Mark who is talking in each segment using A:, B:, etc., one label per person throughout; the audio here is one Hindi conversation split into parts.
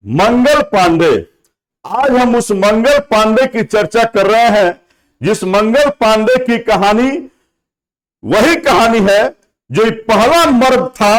A: मंगल पांडे। आज हम उस मंगल पांडे की चर्चा कर रहे हैं जिस मंगल पांडे की कहानी वही कहानी है जो एक पहला मर्द था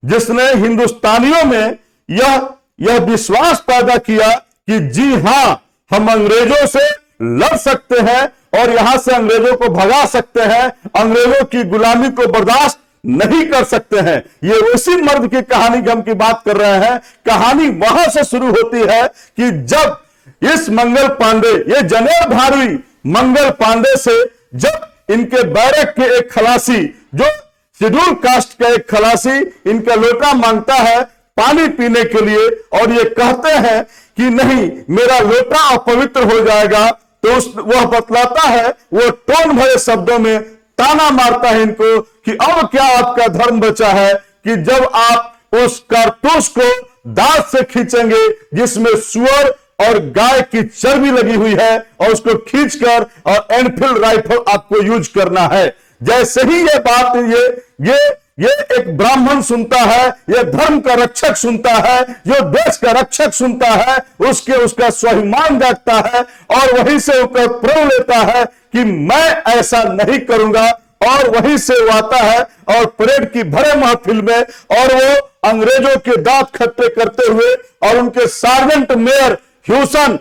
A: जिसने हिंदुस्तानियों में यह विश्वास पैदा किया कि जी हां, हम अंग्रेजों से लड़ सकते हैं और यहां से अंग्रेजों को भगा सकते हैं, अंग्रेजों की गुलामी को बर्दाश्त नहीं कर सकते हैं। ये उसी मर्द की कहानी की बात कर रहे हैं। कहानी वहां से शुरू होती है कि जब इस मंगल पांडे, ये जनेऊधारी मंगल पांडे से जब इनके बैरक के एक खलासी, जो शेड्यूल कास्ट का एक खलासी, इनका लोटा मांगता है पानी पीने के लिए और ये कहते हैं कि नहीं, मेरा लोटा अपवित्र हो जाएगा, तो वह बतलाता है, वो टोन भरे शब्दों में ताना मारता है इनको कि अब क्या आपका धर्म बचा है कि जब आप उस कारतूस को दांत से खींचेंगे जिसमें सुअर और गाय की चर्बी लगी हुई है और उसको खींचकर और एनफील्ड राइफल आपको यूज करना है। जैसे ही ये बात ये एक ब्राह्मण सुनता है, ये धर्म का रक्षक सुनता है, जो देश का रक्षक सुनता है, उसका स्वाभिमान जागता है और वहीं से वो प्रण लेता है कि मैं ऐसा नहीं करूंगा। और वहीं से वो आता है और परेड की भरे महफिल में और वो अंग्रेजों के दांत खट्टे करते हुए और उनके सार्जेंट मेयर ह्यूसन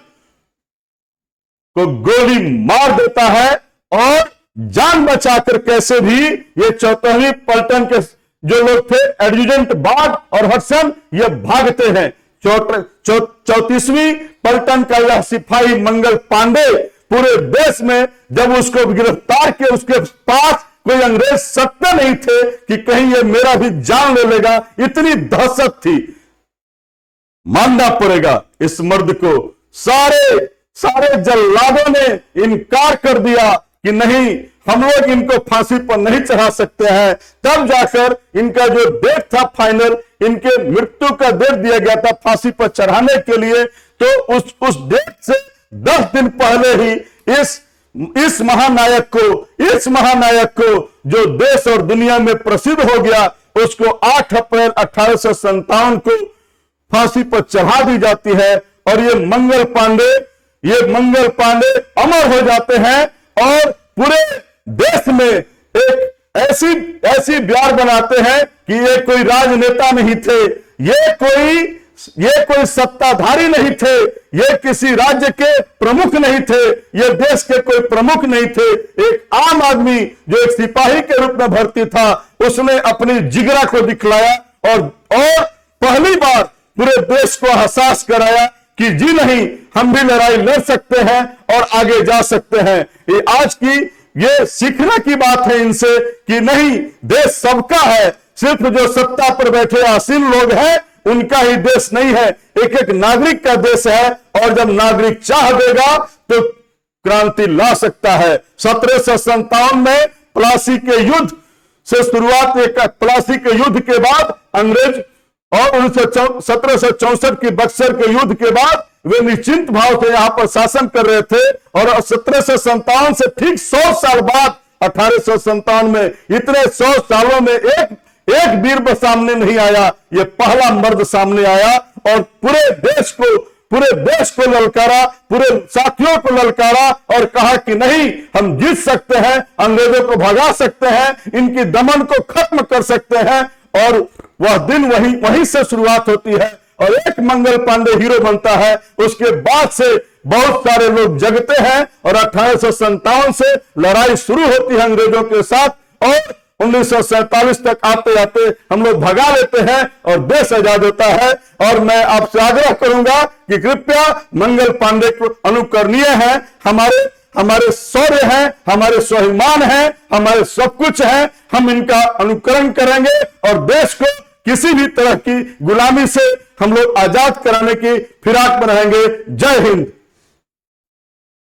A: को गोली मार देता है और जान बचाकर कैसे भी ये 74वीं पलटन के जो लोग थे, एडजुटेंट बाग और हडसन, ये भागते हैं। 34वीं पलटन का यह सिपाही मंगल पांडे पूरे देश में जब उसको गिरफ्तार किया, उसके पास कोई अंग्रेज सत्य नहीं थे कि कहीं ये मेरा भी जान ले लेगा, इतनी दहशत थी। मानना पड़ेगा इस मर्द को, सारे जल्लादों ने इनकार कर दिया कि नहीं, हम लोग इनको फांसी पर नहीं चढ़ा सकते हैं। तब जाकर इनका जो डेट था फाइनल, इनके मृत्यु का डेट दिया गया था फांसी पर चढ़ाने के लिए, तो उस डेट से 10 दिन पहले ही इस महानायक को जो देश और दुनिया में प्रसिद्ध हो गया, उसको 8 अप्रैल 1857 को फांसी पर चढ़ा दी जाती है। और ये मंगल पांडे अमर हो जाते हैं और पूरे देश में एक ऐसी ब्यार बनाते हैं कि ये कोई राजनेता नहीं थे, ये कोई सत्ताधारी नहीं थे, ये किसी राज्य के प्रमुख नहीं थे, ये देश के कोई प्रमुख नहीं थे। एक आम आदमी जो एक सिपाही के रूप में भर्ती था, उसने अपनी जिगरा को दिखलाया और पहली बार पूरे देश को एहसास कराया कि जी नहीं, हम भी लड़ाई लड़ सकते हैं और आगे जा सकते हैं। ये आज की ये सीखने की बात है इनसे कि नहीं, देश सबका है, सिर्फ जो सत्ता पर बैठे आसीन लोग हैं उनका ही देश नहीं है, एक नागरिक का देश है। और जब नागरिक चाह देगा तो क्रांति ला सकता है। 1757 में प्लासी के युद्ध से शुरुआत, प्लासी के युद्ध के बाद अंग्रेज और 1764 की बक्सर के युद्ध के बाद वे निश्चिंत भाव से यहां पर शासन कर रहे थे। और 1757 से ठीक 100 साल बाद 1857 में, इतने 100 सालों में एक वीर सामने नहीं आया, ये पहला मर्द सामने आया और पूरे देश को ललकारा, पूरे साथियों को ललकारा और कहा कि नहीं, हम जीत सकते हैं, अंग्रेजों को भगा सकते हैं, इनकी दमन को खत्म कर सकते हैं। और वह दिन वहीं से शुरुआत होती है और एक मंगल पांडे हीरो बनता है। उसके बाद से बहुत सारे लोग जगते हैं और 1857 से लड़ाई शुरू होती है अंग्रेजों के साथ और 1947 तक आते आते हम लोग भगा लेते हैं और देश आजाद होता है। और मैं आपसे आग्रह करूंगा कि कृपया मंगल पांडे को अनुकरणीय है, हमारे शौर्य हैं, हमारे स्वाभिमान हैं, हमारे सब कुछ है, हम इनका अनुकरण करेंगे और देश को किसी भी तरह की गुलामी से हम लोग आजाद कराने की फिराक में रहेंगे। जय हिंद।